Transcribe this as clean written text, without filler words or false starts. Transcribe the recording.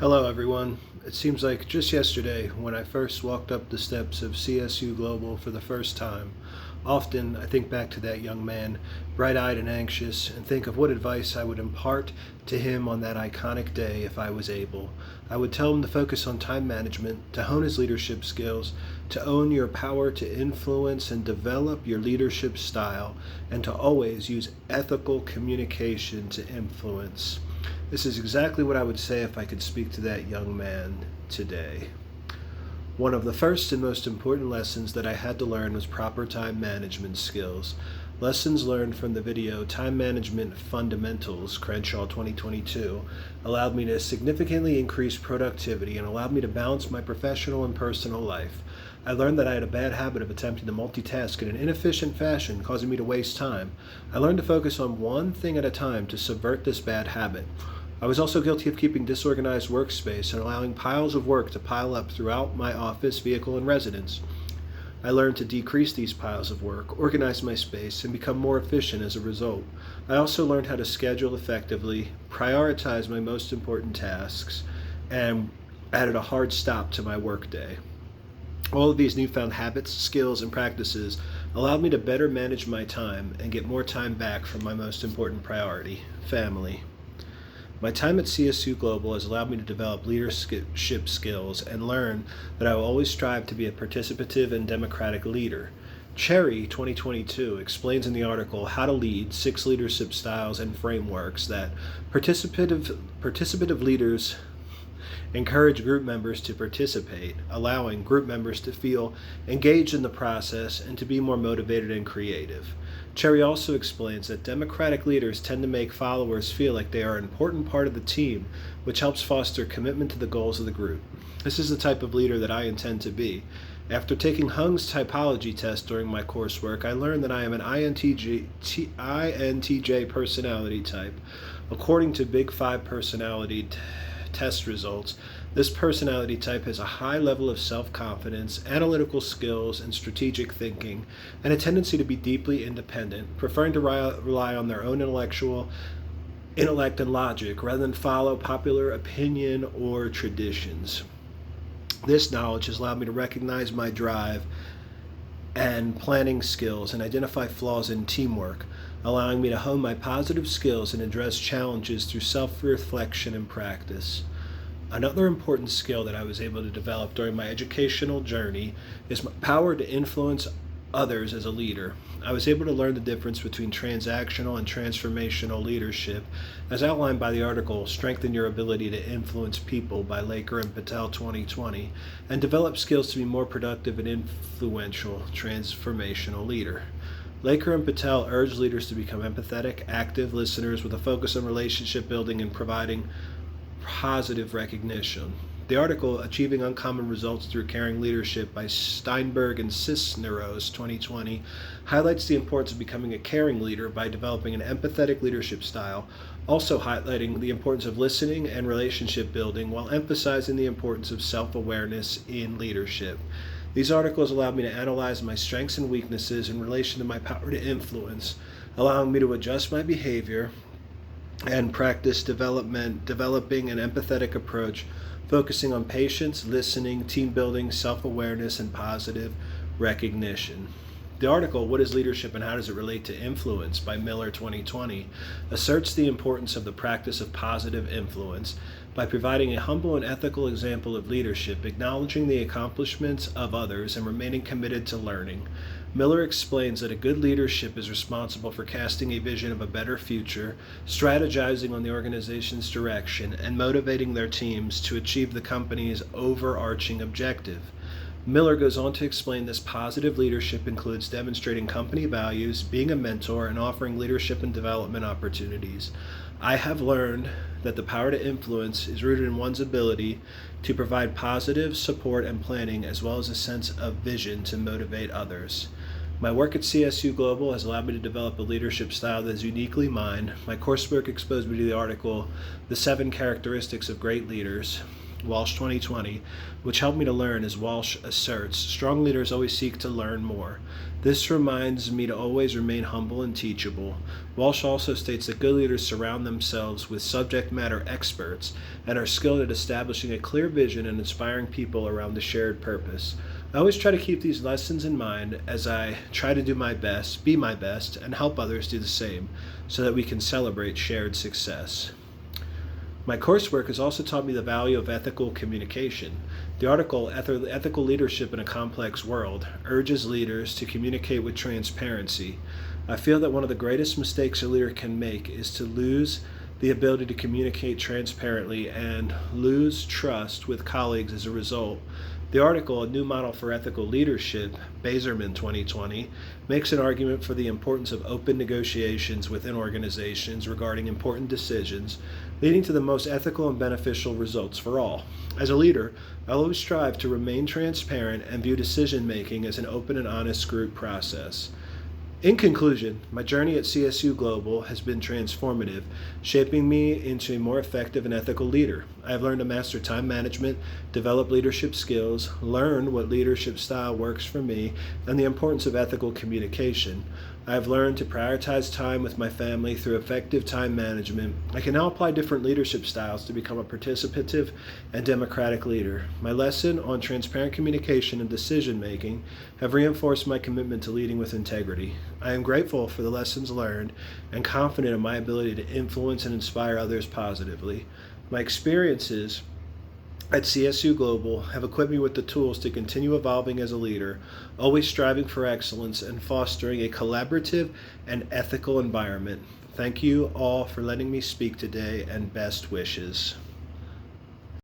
Hello, everyone. It seems like just yesterday when I first walked up the steps of CSU Global for the first time. Often I think back to that young man, bright eyed and anxious, and think of what advice I would impart to him on that iconic day if I was able. I would tell him to focus on time management, to hone his leadership skills, to own your power to influence and develop your leadership style, and to always use ethical communication to influence. This is exactly what I would say if I could speak to that young man today. One of the first and most important lessons that I had to learn was proper time management skills. Lessons learned from the video Time Management Fundamentals, Crenshaw 2022, allowed me to significantly increase productivity and allowed me to balance my professional and personal life. I learned that I had a bad habit of attempting to multitask in an inefficient fashion, causing me to waste time. I learned to focus on one thing at a time to subvert this bad habit. I was also guilty of keeping disorganized workspace and allowing piles of work to pile up throughout my office, vehicle, and residence. I learned to decrease these piles of work, organize my space, and become more efficient as a result. I also learned how to schedule effectively, prioritize my most important tasks, and added a hard stop to my workday. All of these newfound habits, skills, and practices allowed me to better manage my time and get more time back from my most important priority, family. My time at CSU Global has allowed me to develop leadership skills and learn that I will always strive to be a participative and democratic leader. Cherry 2022 explains in the article How to Lead 6 Leadership Styles and Frameworks that participative leaders encourage group members to participate, allowing group members to feel engaged in the process and to be more motivated and creative. Cherry also explains that democratic leaders tend to make followers feel like they are an important part of the team, which helps foster commitment to the goals of the group. This is the type of leader that I intend to be. After taking Hung's typology test during my coursework, I learned that I am an INTJ personality type. According to Big Five personality test results, this personality type has a high level of self-confidence, analytical skills, and strategic thinking, and a tendency to be deeply independent, preferring to rely on their own intellect and logic rather than follow popular opinion or traditions. This knowledge has allowed me to recognize my drive and planning skills and identify flaws in teamwork, allowing me to hone my positive skills and address challenges through self-reflection and practice. Another important skill that I was able to develop during my educational journey is my power to influence others as a leader. I was able to learn the difference between transactional and transformational leadership, as outlined by the article Strengthen Your Ability to Influence People by Laker and Patel 2020, and develop skills to be more productive and influential transformational leader. Laker and Patel urged leaders to become empathetic, active listeners with a focus on relationship building and providing positive recognition. The article, Achieving Uncommon Results Through Caring Leadership by Steinberg and Cisneros 2020, highlights the importance of becoming a caring leader by developing an empathetic leadership style, also highlighting the importance of listening and relationship building while emphasizing the importance of self-awareness in leadership. These articles allowed me to analyze my strengths and weaknesses in relation to my power to influence, allowing me to adjust my behavior and practice developing an empathetic approach, focusing on patience, listening, team building, self-awareness, and positive recognition. The article, What is Leadership and How Does It Relate to Influence by Miller 2020, asserts the importance of the practice of positive influence by providing a humble and ethical example of leadership, acknowledging the accomplishments of others and remaining committed to learning. Miller explains that a good leadership is responsible for casting a vision of a better future, strategizing on the organization's direction, and motivating their teams to achieve the company's overarching objective. Miller goes on to explain this positive leadership includes demonstrating company values, being a mentor, and offering leadership and development opportunities. I have learned that the power to influence is rooted in one's ability to provide positive support and planning, as well as a sense of vision to motivate others. My work at CSU Global has allowed me to develop a leadership style that is uniquely mine. My coursework exposed me to the article, The 7 Characteristics of Great Leaders, Walsh 2020, which helped me to learn. As Walsh asserts, strong leaders always seek to learn more. This reminds me to always remain humble and teachable. Walsh also states that good leaders surround themselves with subject matter experts and are skilled at establishing a clear vision and inspiring people around a shared purpose. I always try to keep these lessons in mind as I try to do my best, be my best, and help others do the same so that we can celebrate shared success. My coursework has also taught me the value of ethical communication. The article, Ethical Leadership in a Complex World, urges leaders to communicate with transparency. I feel that one of the greatest mistakes a leader can make is to lose the ability to communicate transparently and lose trust with colleagues as a result. The article, A New Model for Ethical Leadership, Bazerman 2020, makes an argument for the importance of open negotiations within organizations regarding important decisions, leading to the most ethical and beneficial results for all. As a leader, I'll always strive to remain transparent and view decision-making as an open and honest group process. In conclusion, my journey at CSU Global has been transformative, shaping me into a more effective and ethical leader. I have learned to master time management, develop leadership skills, learn what leadership style works for me, and the importance of ethical communication. I have learned to prioritize time with my family through effective time management. I can now apply different leadership styles to become a participative and democratic leader. My lesson on transparent communication and decision making have reinforced my commitment to leading with integrity. I am grateful for the lessons learned and confident in my ability to influence and inspire others positively. My experiences at CSU Global have equipped me with the tools to continue evolving as a leader, always striving for excellence and fostering a collaborative and ethical environment. Thank you all for letting me speak today, and best wishes.